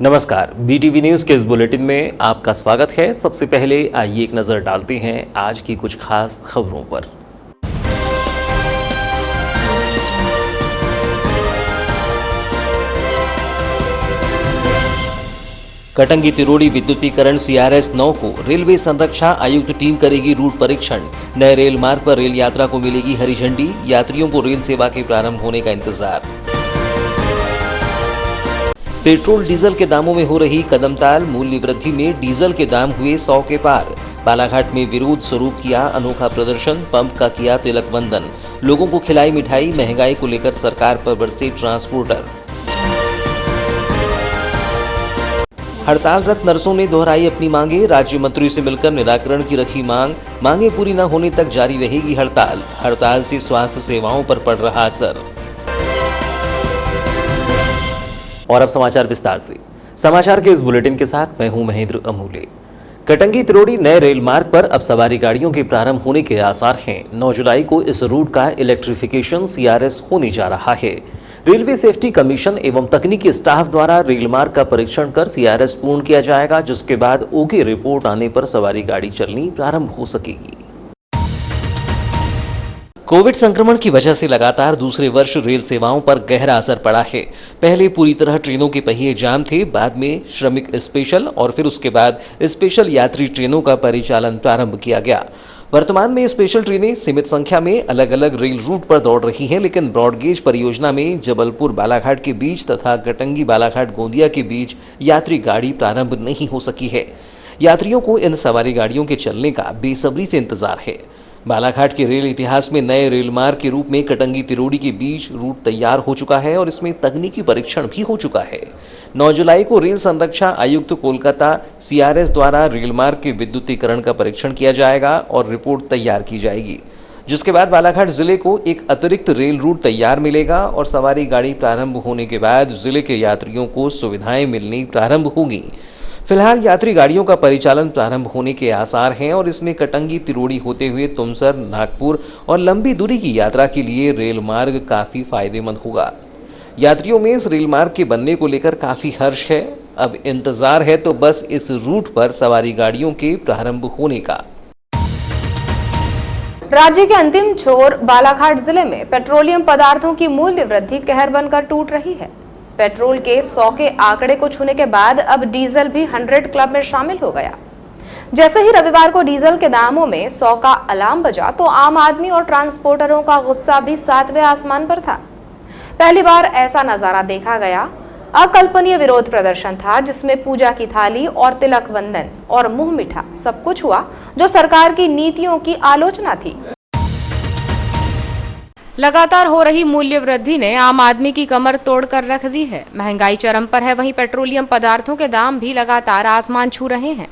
नमस्कार, BTV news के इस बुलेटिन में आपका स्वागत है। सबसे पहले आइए एक नजर डालते हैं आज की कुछ खास खबरों पर। कटंगी तिरोड़ी विद्युतीकरण CRS 9 को रेलवे संरक्षा आयुक्त टीम करेगी रूट परीक्षण। नए रेल मार्ग पर रेल यात्रा को मिलेगी हरी झंडी। यात्रियों को रेल सेवा के प्रारंभ होने का इंतजार। पेट्रोल डीजल के दामों में हो रही कदमताल। मूल्य वृद्धि में डीजल के दाम हुए 100 के पार। बालाघाट में विरोध स्वरूप किया अनोखा प्रदर्शन। पंप का किया तिलक वंदन। लोगों को खिलाई मिठाई। महंगाई को लेकर सरकार पर बरसे ट्रांसपोर्टर। हड़तालरत नर्सों ने दोहराई अपनी मांगे। राज्य मंत्री से मिलकर निराकरण की रखी मांग। मांगे पूरी न होने तक जारी रहेगी हड़ताल। हड़ताल से स्वास्थ्य सेवाओं पर पड़ रहा असर। और अब समाचार विस्तार से। समाचार के इस बुलेटिन के साथ मैं हूं महेंद्र अमूले। कटंगी तिरोड़ी नए रेल मार्ग पर अब सवारी गाड़ियों के प्रारंभ होने के आसार हैं। 9 जुलाई को इस रूट का इलेक्ट्रिफिकेशन CRS होने जा रहा है। रेलवे सेफ्टी कमीशन एवं तकनीकी स्टाफ द्वारा रेल मार्ग का परीक्षण कर CRS पूर्ण किया जाएगा, जिसके बाद ओके रिपोर्ट आने पर सवारी गाड़ी चलनी प्रारंभ हो सकेगी। कोविड संक्रमण की वजह से लगातार दूसरे वर्ष रेल सेवाओं पर गहरा असर पड़ा है। पहले पूरी तरह ट्रेनों के पहिए जाम थे, बाद में श्रमिक स्पेशल और फिर उसके बाद स्पेशल यात्री ट्रेनों का परिचालन प्रारंभ किया गया। वर्तमान में स्पेशल ट्रेनें सीमित संख्या में अलग अलग रेल रूट पर दौड़ रही हैं, लेकिन ब्रॉडगेज परियोजना में जबलपुर बालाघाट के बीच तथा कटंगी बालाघाट गोंदिया के बीच यात्री गाड़ी प्रारंभ नहीं हो सकी है। यात्रियों को इन सवारी गाड़ियों के चलने का बेसब्री से इंतजार है। बालाघाट के रेल इतिहास में नए रेल मार्ग के रूप में कटंगी तिरोड़ी के बीच रूट तैयार हो चुका है और इसमें तकनीकी परीक्षण भी हो चुका है। 9 जुलाई को रेल संरक्षा आयुक्त कोलकाता CRS द्वारा रेल मार्ग के विद्युतीकरण का परीक्षण किया जाएगा और रिपोर्ट तैयार की जाएगी, जिसके बाद बालाघाट जिले को एक अतिरिक्त रेल रूट तैयार मिलेगा और सवारी गाड़ी प्रारंभ होने के बाद जिले के यात्रियों को सुविधाएं मिलनी प्रारंभ होगी। फिलहाल यात्री गाड़ियों का परिचालन प्रारंभ होने के आसार हैं और इसमें कटंगी तिरोड़ी होते हुए तुमसर, नागपुर और लंबी दूरी की यात्रा के लिए रेल मार्ग काफी फायदेमंद होगा। यात्रियों में इस रेल मार्ग के बनने को लेकर काफी हर्ष है। अब इंतजार है तो बस इस रूट पर सवारी गाड़ियों के प्रारंभ होने का। राज्य के अंतिम छोर बालाघाट जिले में पेट्रोलियम पदार्थों की मूल्य वृद्धि कहर बनकर टूट रही है। पेट्रोल के 100 के आंकड़े को छूने के बाद अब डीजल भी 100 क्लब में शामिल हो गया। जैसे ही रविवार को डीजल के दामों में 100 का अलार्म बजा तो आम आदमी और ट्रांसपोर्टरों का गुस्सा भी 7वें आसमान पर था। पहली बार ऐसा नजारा देखा गया। अकल्पनीय विरोध प्रदर्शन था, जिसमें पूजा की थाली और तिलक वंदन और मुंह मीठा सब कुछ हुआ, जो सरकार की नीतियों की आलोचना थी। लगातार हो रही मूल्य वृद्धि ने आम आदमी की कमर तोड़कर रख दी है। महंगाई चरम पर है, वहीं पेट्रोलियम पदार्थों के दाम भी लगातार आसमान छू रहे हैं।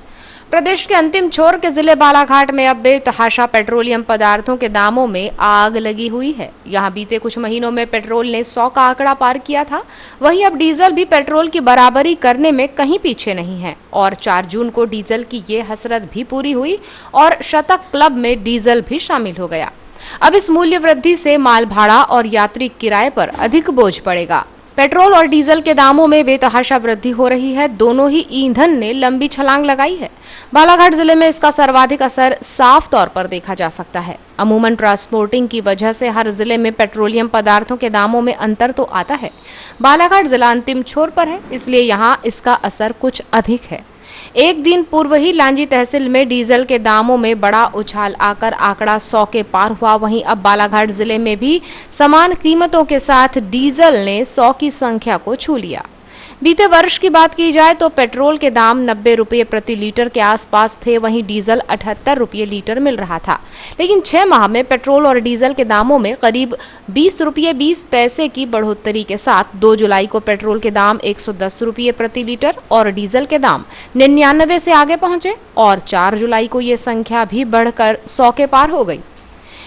प्रदेश के अंतिम छोर के जिले बालाघाट में अब बेतहाशा पेट्रोलियम पदार्थों के दामों में आग लगी हुई है। यहां बीते कुछ महीनों में पेट्रोल ने 100 का आंकड़ा पार किया था, वहीं अब डीजल भी पेट्रोल की बराबरी करने में कहीं पीछे नहीं है और 4 जून को डीजल की ये हसरत भी पूरी हुई और शतक क्लब में डीजल भी शामिल हो गया। अब इस मूल्य वृद्धि से माल भाड़ा और यात्री किराए पर अधिक बोझ पड़ेगा। पेट्रोल और डीजल के दामों में बेतहाशा वृद्धि हो रही है। दोनों ही ईंधन ने लंबी छलांग लगाई है। बालाघाट जिले में इसका सर्वाधिक असर साफ तौर पर देखा जा सकता है। अमूमन ट्रांसपोर्टिंग की वजह से हर जिले में पेट्रोलियम पदार्थों के दामों में अंतर तो आता है। बालाघाट जिला अंतिम छोर पर है, इसलिए यहाँ इसका असर कुछ अधिक है। एक दिन पूर्व ही लांजी तहसील में डीजल के दामों में बड़ा उछाल आकर आंकड़ा 100 के पार हुआ। वहीं अब बालाघाट जिले में भी समान कीमतों के साथ डीजल ने 100 की संख्या को छू लिया। बीते वर्ष की बात की जाए तो पेट्रोल के दाम 90 रुपये प्रति लीटर के आसपास थे, वहीं डीजल 78 रुपये लीटर मिल रहा था। लेकिन 6 माह में पेट्रोल और डीजल के दामों में करीब 20 रुपये 20 पैसे की बढ़ोतरी के साथ 2 जुलाई को पेट्रोल के दाम 110 रुपये प्रति लीटर और डीजल के दाम 99 से आगे पहुंचे और 4 जुलाई को ये संख्या भी बढ़कर 100 के पार हो गई।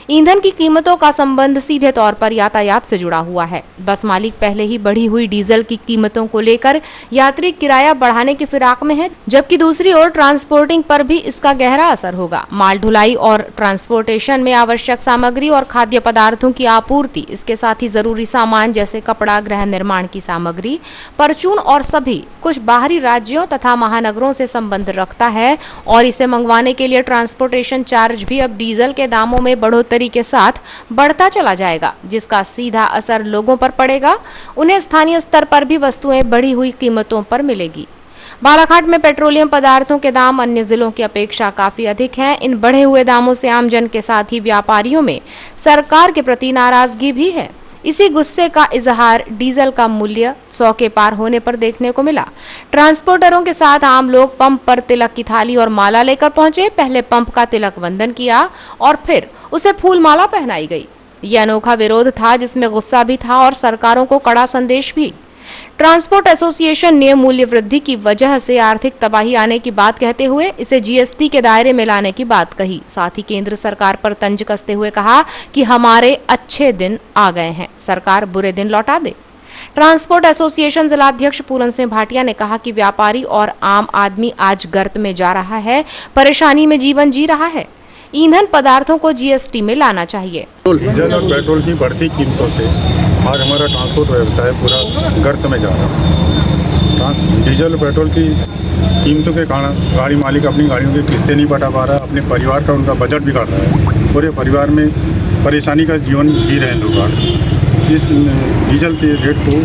ईंधन की कीमतों का संबंध सीधे तौर पर यातायात से जुड़ा हुआ है। बस मालिक पहले ही बढ़ी हुई डीजल की कीमतों को लेकर यात्री किराया बढ़ाने की फिराक में है, जबकि दूसरी ओर ट्रांसपोर्टिंग पर भी इसका गहरा असर होगा। माल ढुलाई और ट्रांसपोर्टेशन में आवश्यक सामग्री और खाद्य पदार्थों की आपूर्ति, इसके साथ ही जरूरी सामान जैसे कपड़ा, गृह निर्माण की सामग्री, परचून और सभी कुछ बाहरी राज्यों तथा महानगरों से संबंध रखता है और इसे मंगवाने के लिए ट्रांसपोर्टेशन चार्ज भी अब डीजल के दामों में बढ़ोतरी के साथ बढ़ता चला जाएगा, जिसका सीधा असर लोगों पर पड़ेगा। उन्हें स्थानीय स्तर पर भी वस्तुएं बढ़ी हुई कीमतों पर मिलेगी। बालाघाट में पेट्रोलियम पदार्थों के दाम अन्य जिलों की अपेक्षा काफी अधिक हैं। इन बढ़े हुए दामों से आमजन के साथ ही व्यापारियों में सरकार के प्रति नाराजगी भी है। इसी गुस्से का इजहार डीजल का मूल्य 100 के पार होने पर देखने को मिला। ट्रांसपोर्टरों के साथ आम लोग पंप पर तिलक की थाली और माला लेकर पहुंचे। पहले पंप का तिलक वंदन किया और फिर उसे फूल माला पहनाई गई। यह अनोखा विरोध था जिसमें गुस्सा भी था और सरकारों को कड़ा संदेश भी। ट्रांसपोर्ट एसोसिएशन ने मूल्य वृद्धि की वजह से आर्थिक तबाही आने की बात कहते हुए इसे जीएसटी के दायरे में लाने की बात कही। साथ ही केंद्र सरकार पर तंज कसते हुए कहा कि हमारे अच्छे दिन आ गए हैं, सरकार बुरे दिन लौटा दे। ट्रांसपोर्ट एसोसिएशन जिलाध्यक्ष पूरन सिंह भाटिया ने कहा कि व्यापारी और आम आदमी आज गर्त में जा रहा है, परेशानी में जीवन जी रहा है। ईंधन पदार्थों को जीएसटी में लाना चाहिए। डीजल और पेट्रोल की बढ़ती कीमतों से आज हमारा ट्रांसपोर्ट व्यवसाय पूरा गर्त में जा रहा है। डीजल और पेट्रोल की कीमतों के कारण गाड़ी मालिक अपनी गाड़ियों की किस्तें नहीं पटा पा रहा, अपने परिवार का उनका बजट बिगाड़ रहा है। पूरे परिवार में परेशानी का जीवन जी रहे हैं लोग। इस डीजल के रेट को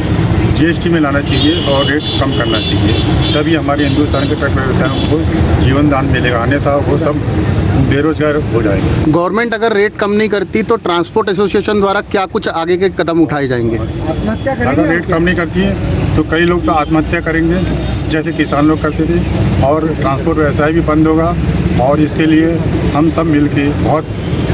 जीएसटी में लाना चाहिए और रेट कम करना चाहिए, तभी हमारे हिंदुस्तान के ट्रक व्यवसायों को जीवन दान मिलेगा, अन्यथा वो सब बेरोजगार हो जाएंगे। गवर्नमेंट अगर रेट कम नहीं करती तो ट्रांसपोर्ट एसोसिएशन द्वारा क्या कुछ आगे के कदम उठाए जाएंगे? अगर रेट कम नहीं करती है तो कई लोग तो आत्महत्या करेंगे, जैसे किसान लोग करते थे, और ट्रांसपोर्ट व्यवसाय भी बंद होगा। और इसके लिए हम सब मिलकर बहुत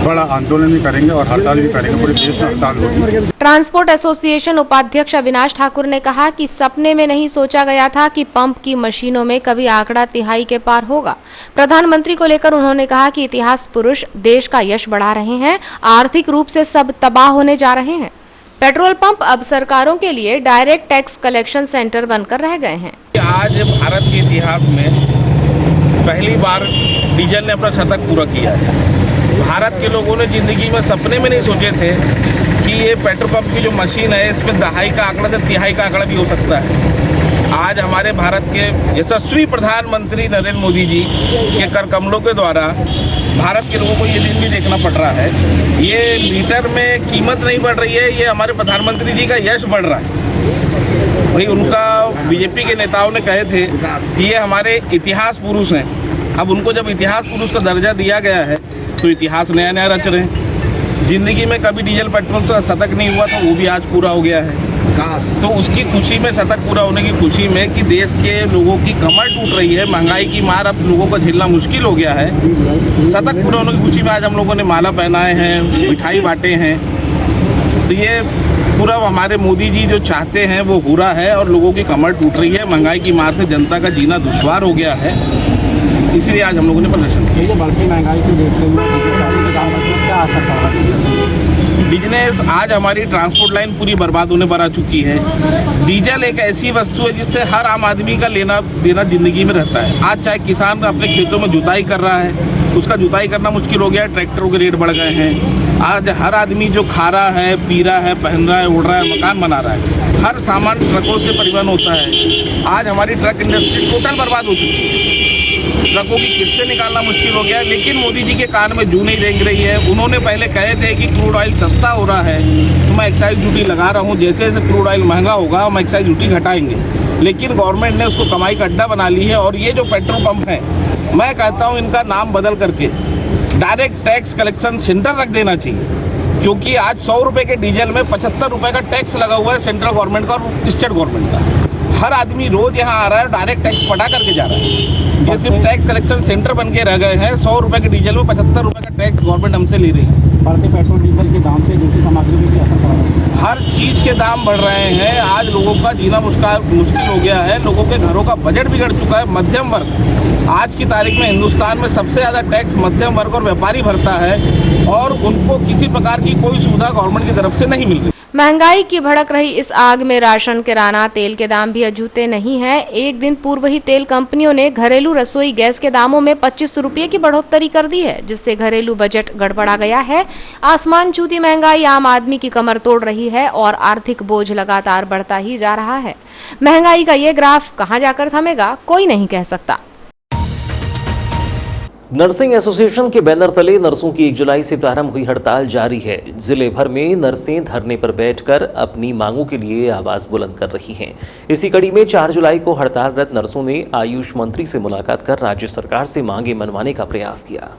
बड़ा आंदोलन भी करेंगे और हड़ताल भी करेंगे, पूरे देश में हड़ताल होगी। ट्रांसपोर्ट एसोसिएशन उपाध्यक्ष अविनाश ठाकुर ने कहा कि सपने में नहीं सोचा गया था कि पंप की मशीनों में कभी आंकड़ा तिहाई के पार होगा। प्रधानमंत्री को लेकर उन्होंने कहा कि इतिहास पुरुष देश का यश बढ़ा रहे हैं, आर्थिक रूप से सब तबाह होने जा रहे हैं। पेट्रोल पंप अब सरकारों के लिए डायरेक्ट टैक्स कलेक्शन सेंटर बनकर रह गए हैं। आज भारत के इतिहास में पहली बार डीजल ने अपना शतक पूरा किया है। भारत के लोगों ने जिंदगी में सपने में नहीं सोचे थे कि ये पेट्रोल पंप की जो मशीन है इसमें दहाई का आंकड़ा से तिहाई का आंकड़ा भी हो सकता है। आज हमारे भारत के यशस्वी प्रधानमंत्री नरेंद्र मोदी जी के कर कमलों के द्वारा भारत के लोगों को ये दिन भी देखना पड़ रहा है। ये मीटर में कीमत नहीं बढ़ रही है, ये हमारे प्रधानमंत्री जी का यश बढ़ रहा है। वही उनका बीजेपी के नेताओं ने कहे थे कि ये हमारे इतिहास पुरुष हैं। अब उनको जब इतिहास पुरुष का दर्जा दिया गया है तो इतिहास नया नया रच रहे हैं। जिंदगी में कभी डीजल पेट्रोल से शतक नहीं हुआ तो वो भी आज पूरा हो गया है। तो उसकी खुशी में, शतक पूरा होने की खुशी में कि देश के लोगों की कमर टूट रही है, महंगाई की मार अब लोगों को झेलना मुश्किल हो गया है, शतक पूरा होने की खुशी में आज हम लोगों ने माला पहनाए हैं, मिठाई बांटे हैं। तो ये पूरा हमारे मोदी जी जो चाहते हैं वो हो रहा है और लोगों की कमर टूट रही है। महंगाई की मार से जनता का जीना दुश्वार हो गया है, इसलिए आज हम लोगों ने प्रदर्शन किया। बढ़ती महंगाई को देखते हुए क्या असर पड़ रहा है? बिजनेस आज हमारी ट्रांसपोर्ट लाइन पूरी बर्बाद होने पर आ चुकी है। डीजल एक ऐसी वस्तु है जिससे हर आम आदमी का लेना देना जिंदगी में रहता है। आज चाहे किसान अपने खेतों में जुताई कर रहा है, उसका जुताई करना मुश्किल हो गया है, ट्रैक्टरों के रेट बढ़ गए हैं। आज हर आदमी जो खा रहा है, पी रहा है, पहन रहा है, उड़ रहा है, मकान बना रहा है, हर सामान ट्रकों से परिवहन होता है। आज हमारी ट्रक इंडस्ट्री टोटल बर्बाद हो चुकी है। ट्रकों की किस्तें निकालना मुश्किल हो गया है। लेकिन मोदी जी के कान में जू नहीं रेंग रही है। उन्होंने पहले कहे थे कि क्रूड ऑयल सस्ता हो रहा है तो मैं एक्साइज ड्यूटी लगा रहा हूँ, जैसे जैसे क्रूड ऑयल महंगा होगा हम एक्साइज ड्यूटी घटाएंगे। लेकिन गवर्नमेंट ने उसको कमाई का अड्डा बना ली है। और ये जो पेट्रोल पंप है, मैं कहता हूँ इनका नाम बदल करके डायरेक्ट टैक्स कलेक्शन सेंटर रख देना चाहिए, क्योंकि आज 100 रुपये के डीजल में 75 रुपये का टैक्स लगा हुआ है सेंट्रल गवर्नमेंट का और स्टेट गवर्नमेंट का। हर आदमी रोज यहाँ आ रहा है, डायरेक्ट टैक्स पटा करके जा रहा है। ये सिर्फ टैक्स कलेक्शन सेंटर बन के रह गए हैं। 100 रुपये के डीजल में 75 रुपये का टैक्स गवर्नमेंट हमसे ले रही है। बढ़ते पेट्रोल डीजल के दाम से दूसरी सामग्री में भी असर पड़ रहा है। हर चीज़ के दाम बढ़ रहे हैं। आज लोगों का जीना मुश्किल हो गया है। लोगों के घरों का बजट बिगड़ चुका है। मध्यम वर्ग आज की तारीख में हिंदुस्तान में सबसे ज़्यादा टैक्स मध्यम वर्ग और व्यापारी भरता है और उनको किसी प्रकार की कोई सुविधा गवर्नमेंट की तरफ से नहीं मिल रही। महंगाई की भड़क रही इस आग में राशन, किराना, तेल के दाम भी अछूते नहीं हैं। एक दिन पूर्व ही तेल कंपनियों ने घरेलू रसोई गैस के दामों में 25 रुपये की बढ़ोतरी कर दी है, जिससे घरेलू बजट गड़बड़ा गया है। आसमान छूती महंगाई आम आदमी की कमर तोड़ रही है और आर्थिक बोझ लगातार बढ़ता ही जा रहा है। महंगाई का ये ग्राफ कहां जाकर थमेगा, कोई नहीं कह सकता। नर्सिंग एसोसिएशन के बैनर तले नर्सों की 1 जुलाई से प्रारंभ हुई हड़ताल जारी है। जिले भर में नर्सें धरने पर बैठकर अपनी मांगों के लिए आवाज बुलंद कर रही हैं। इसी कड़ी में 4 जुलाई को हड़तालरत नर्सों ने आयुष मंत्री से मुलाकात कर राज्य सरकार से मांगे मनवाने का प्रयास किया।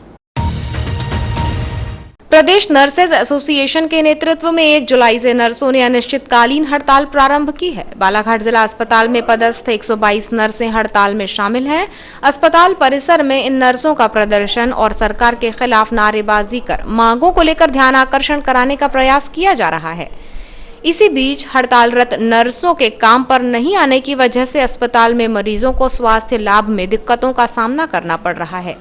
प्रदेश नर्सेज एसोसिएशन के नेतृत्व में 1 जुलाई से नर्सों ने अनिश्चितकालीन हड़ताल प्रारंभ की है। बालाघाट जिला अस्पताल में पदस्थ 122 नर्सें हड़ताल में शामिल हैं। अस्पताल परिसर में इन नर्सों का प्रदर्शन और सरकार के खिलाफ नारेबाजी कर मांगों को लेकर ध्यान आकर्षण कराने का प्रयास किया जा रहा है। इसी बीच हड़तालरत नर्सों के काम पर नहीं आने की वजह से अस्पताल में मरीजों को स्वास्थ्य लाभ में दिक्कतों का सामना करना पड़ रहा है।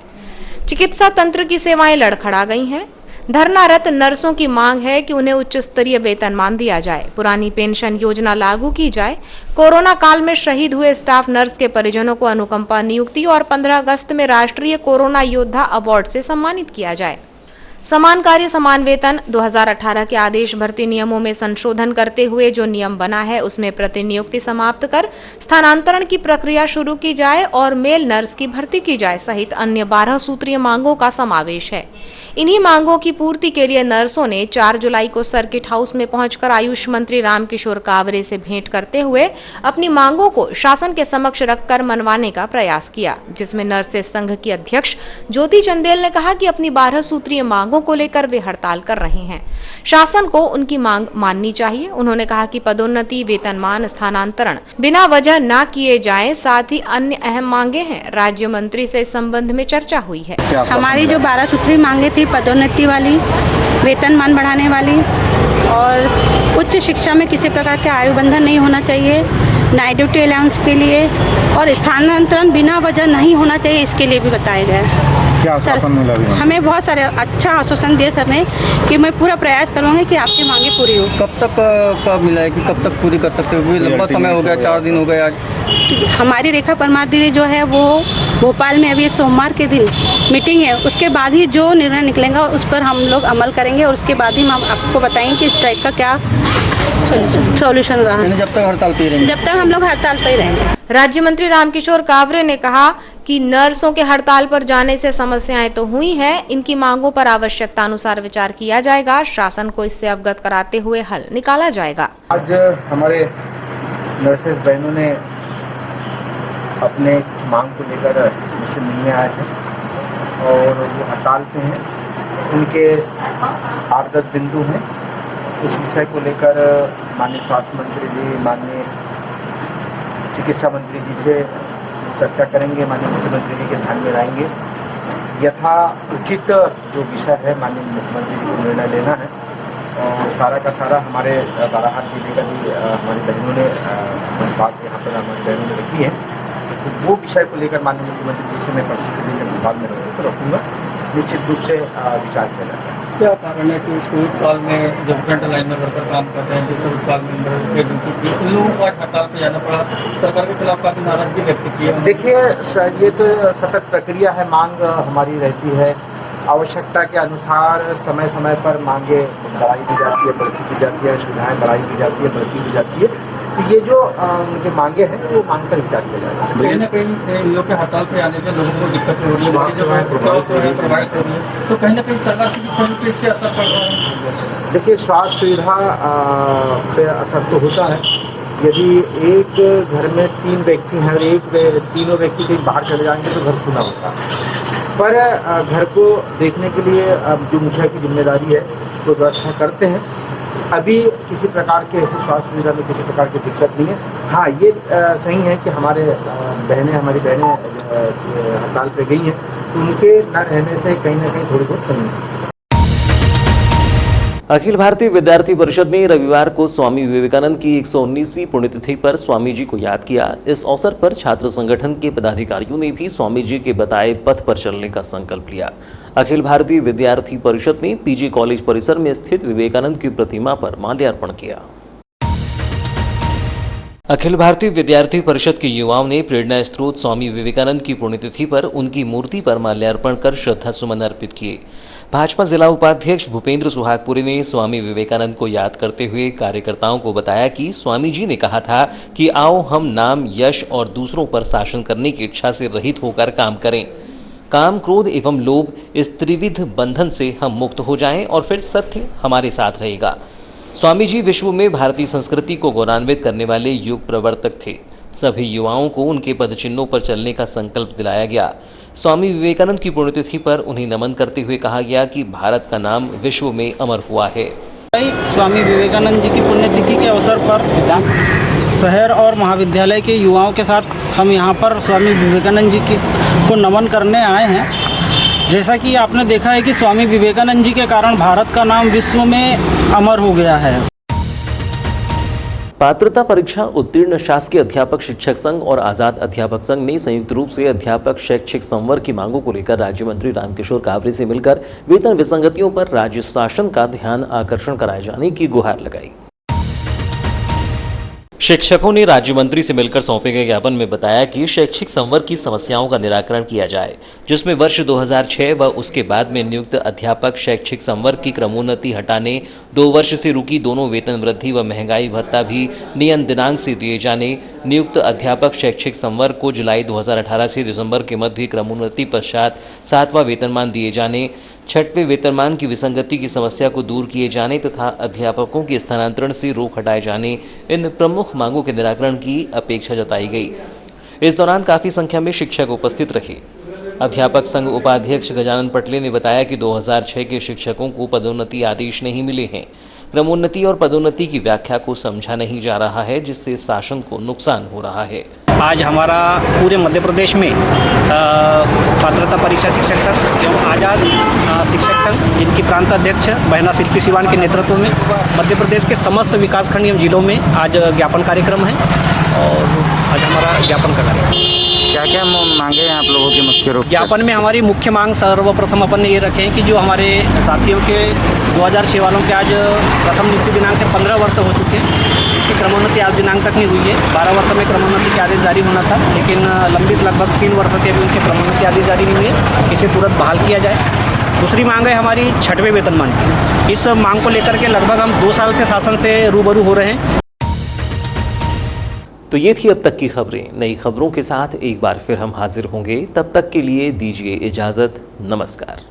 चिकित्सा तंत्र की सेवाएं लड़खड़ा गई हैं। धरनारत नर्सों की मांग है कि उन्हें उच्च स्तरीय वेतनमान दिया जाए, पुरानी पेंशन योजना लागू की जाए, कोरोना काल में शहीद हुए स्टाफ नर्स के परिजनों को अनुकंपा नियुक्ति और 15 अगस्त में राष्ट्रीय कोरोना योद्धा अवार्ड से सम्मानित किया जाए। समान कार्य समान वेतन 2018 के आदेश भर्ती नियमों में संशोधन करते हुए जो नियम बना है उसमें प्रतिनियुक्ति समाप्त कर स्थानांतरण की प्रक्रिया शुरू की जाए और मेल नर्स की भर्ती की जाए सहित अन्य 12 सूत्रीय मांगों का समावेश है। इन्हीं मांगों की पूर्ति के लिए नर्सों ने 4 जुलाई को सर्किट हाउस में पहुंचकर आयुष मंत्री रामकिशोर कावरे से भेंट करते हुए अपनी मांगों को शासन के समक्ष रखकर मनवाने का प्रयास किया, जिसमें नर्सेस संघ की अध्यक्ष ज्योति चंदेल ने कहा कि अपनी 12 सूत्रीय मांगों को लेकर वे हड़ताल कर रहे हैं। शासन को उनकी मांग माननी चाहिए। उन्होंने कहा कि पदोन्नति, वेतनमान, स्थानांतरण बिना वजह न किए जाएं, साथ ही अन्य अहम मांगे हैं। राज्य मंत्री से इस संबंध में चर्चा हुई है। हमारी जो 12 सूत्री मांगे थी, पदोन्नति वाली, वेतनमान बढ़ाने वाली और उच्च शिक्षा में किसी प्रकार का आयु बंधन नहीं होना चाहिए, नाइट ड्यूटी अलाउंस के लिए और स्थानांतरण बिना वजह नहीं होना चाहिए, इसके लिए भी बताया गया है। क्या आश्वासन मिला भी? हमें बहुत सारे अच्छा आश्वासन दिए सर ने कि मैं पूरा प्रयास करूँगी कि आपकी मांगे पूरी हो। कब तक का मिला है कि कब तक पूरी कर सकते हो? लंबा समय हो गया, 4 दिन हो गए आज। हमारी रेखा परमार दीदी जो है वो भोपाल में अभी सोमवार के दिन मीटिंग है, उसके बाद ही जो निर्णय निकलेगा उस पर हम लोग अमल करेंगे और उसके बाद ही हम आपको बताएंगे कि इस टाइप का क्या सॉल्यूशन रहा। जब तक हड़ताल पे रहेंगे, जब तक हम लोग हड़ताल पे ही रहेंगे। राज्य मंत्री रामकिशोर कावरे ने कहा कि नर्सों के हड़ताल पर जाने से समस्याएं तो हुई हैं, इनकी मांगों पर आवश्यकता अनुसार विचार किया जाएगा। शासन को इससे अवगत कराते हुए हल निकाला जाएगा। आज हमारे नर्सेस बहनों ने अपने मांग को लेकर मुझसे मिलने आए थे और वो हड़ताल पे हैं। उनके 8-10 बिंदु हैं। इस विषय को लेकर माननीय स्वास्थ्य मंत्री जी, माननीय चिकित्सा मंत्री जी से चर्चा करेंगे, माननीय मुख्यमंत्री जी के ध्यान में लाएंगे। यथा उचित जो विषय है माननीय मुख्यमंत्री जी को निर्णय लेना है और सारा का सारा हमारे बालाघाट जिले का भी हमारे बहनों ने बात यहाँ पर हमारे बहनों ने रखी है, तो वो विषय को लेकर माननीय मुख्यमंत्री जी से मैं परसों के दिन भोपाल में रखूँगा। निश्चित रूप से विचार किया जाता है। क्या कारण है कि कोविड काल में जब फ्रंट लाइन में वर्कर काम करते हैं, तो कोविड काल में उन लोगों को आज हड़ताल पे जाना पड़ा? सरकार के खिलाफ काफ़ी नाराजगी व्यक्त की है। देखिए सर, ये तो सतत प्रक्रिया है, मांग हमारी रहती है। आवश्यकता के अनुसार समय समय पर मांगे बढ़ाई भी जाती है, बढ़ती भी जाती है, सुविधाएँ बढ़ाई भी जाती है, बढ़ती भी जाती है। तो ये जो मांगे हैं वो मांग पर विचार किया जाएगा। कहीं ना कहीं इन लोग के हड़ताल पे आने से लोगों को दिक्कत हो रही है, प्रभावित हो रही है, तो कहीं ना कहीं सरकार की दिशा में इससे असर पड़ रहा है। देखिए, स्वास्थ्य सुविधा पे असर तो होता है। यदि एक घर में 3 व्यक्ति हैं और तीनों व्यक्ति कहीं बाहर चले जाएंगे तो घर सुना होता है। पर घर को देखने के लिए जो मुखिया की जिम्मेदारी है वो व्यवस्था करते हैं अभी किसी प्रकार के ऐसे स्वास्थ्य सुविधा में किसी प्रकार की दिक्कत नहीं है। हाँ, ये सही है कि हमारी बहनें हड़ताल पे गई हैं, तो उनके न रहने से कहीं ना कहीं थोड़ी बहुत कमी है। अखिल भारतीय विद्यार्थी परिषद ने रविवार को स्वामी विवेकानंद की 119वीं पुण्यतिथि पर स्वामी जी को याद किया। इस अवसर पर छात्र संगठन के पदाधिकारियों ने भी स्वामी जी के बताए पथ पर चलने का संकल्प लिया। अखिल भारतीय विद्यार्थी परिषद ने पीजी कॉलेज परिसर में स्थित विवेकानंद की प्रतिमा पर माल्यार्पण किया। अखिल भारतीय विद्यार्थी परिषद के युवाओं ने प्रेरणा स्रोत स्वामी विवेकानंद की पुण्यतिथि पर उनकी मूर्ति पर माल्यार्पण कर श्रद्धा सुमन अर्पित किए। भाजपा जिला उपाध्यक्ष भूपेंद्र सुहागपुरी ने स्वामी विवेकानंद को याद करते हुए कार्यकर्ताओं को बताया कि स्वामी जी ने कहा था कि आओ हम नाम, यश और दूसरों पर शासन करने की इच्छा से रहित होकर काम करें। काम, क्रोध एवं लोभ इस त्रिविध बंधन से हम मुक्त हो जाएं और फिर सत्य हमारे साथ रहेगा। स्वामी जी विश्व में भारतीय संस्कृति को गौरवान्वित करने वाले युग प्रवर्तक थे। सभी युवाओं को उनके पदचिन्हों पर चलने का संकल्प दिलाया गया। स्वामी विवेकानंद की पुण्यतिथि पर उन्हें नमन करते हुए कहा गया कि भारत का नाम विश्व में अमर हुआ है। स्वामी विवेकानंद जी की पुण्यतिथि के अवसर पर शहर और महाविद्यालय के युवाओं के साथ हम यहाँ पर स्वामी विवेकानंद जी को नमन करने आए हैं। जैसा कि आपने देखा है कि स्वामी विवेकानंद जी के कारण भारत का नाम विश्व में अमर हो गया है। पात्रता परीक्षा उत्तीर्ण शासकीय अध्यापक शिक्षक संघ और आजाद अध्यापक संघ ने संयुक्त रूप से अध्यापक शैक्षिक संवर्ग की मांगों को लेकर राज्य मंत्री रामकिशोर कावरे से मिलकर वेतन विसंगतियों पर राज्य शासन का ध्यान आकर्षण कराए जाने की गुहार लगाई। शिक्षकों ने राज्य मंत्री से मिलकर सौंपे गए ज्ञापन में बताया कि शैक्षिक संवर्ग की समस्याओं का निराकरण किया जाए, जिसमें वर्ष 2006 व उसके बाद में नियुक्त अध्यापक शैक्षिक संवर्ग की क्रमोन्नति हटाने, 2 वर्ष से रुकी दोनों वेतन वृद्धि व महंगाई भत्ता भी नियत दिनांक से दिए जाने, नियुक्त अध्यापक शैक्षिक संवर्ग को जुलाई 2018 से दिसंबर के मध्य क्रमोन्नति पश्चात 7वां वेतनमान दिए जाने, 6वें वेतनमान की विसंगति की समस्या को दूर किए जाने तथा अध्यापकों के स्थानांतरण से रोक हटाए जाने, इन प्रमुख मांगों के निराकरण की अपेक्षा जताई गई। इस दौरान काफी संख्या में शिक्षक उपस्थित रहे। अध्यापक संघ उपाध्यक्ष गजानन पटले ने बताया कि 2006 के शिक्षकों को पदोन्नति आदेश नहीं मिले हैं। क्रमोन्नति और पदोन्नति की व्याख्या को समझा नहीं जा रहा है, जिससे शासन को नुकसान हो रहा है। आज हमारा पूरे मध्य प्रदेश में पात्रता परीक्षा शिक्षक संघ एवं आज़ाद शिक्षक संघ, जिनकी प्रांत अध्यक्ष बहना शिल्पी सिवान के नेतृत्व में मध्य प्रदेश के समस्त विकासखंड एवं जिलों में आज ज्ञापन कार्यक्रम है और आज हमारा ज्ञापन का कार्यक्रम। क्या क्या मांगे हैं आप लोगों की मुख्य रूप से? ज्ञापन में हमारी मुख्य मांग सर्वप्रथम अपन ने ये रखे हैं कि जो हमारे साथियों के 2006 वालों के आज प्रथम नियुक्ति दिनांक से 15 वर्ष हो चुके हैं, इसकी क्रमोन्नति आज दिनांक तक नहीं हुई है। 12 वर्ष में क्रमोन्नति के आदेश जारी होना था, लेकिन लंबित लगभग 3 वर्ष से अभी उनके क्रमोन्नति आदेश जारी नहीं हुए। इसे तुरंत बहाल किया जाए। दूसरी मांग है हमारी 6वें वेतनमान की। इस मांग को लेकर के लगभग हम 2 साल से शासन से रूबरू हो रहे हैं। तो ये थी अब तक की खबरें। नई खबरों के साथ एक बार फिर हम हाजिर होंगे। तब तक के लिए दीजिए इजाज़त। नमस्कार।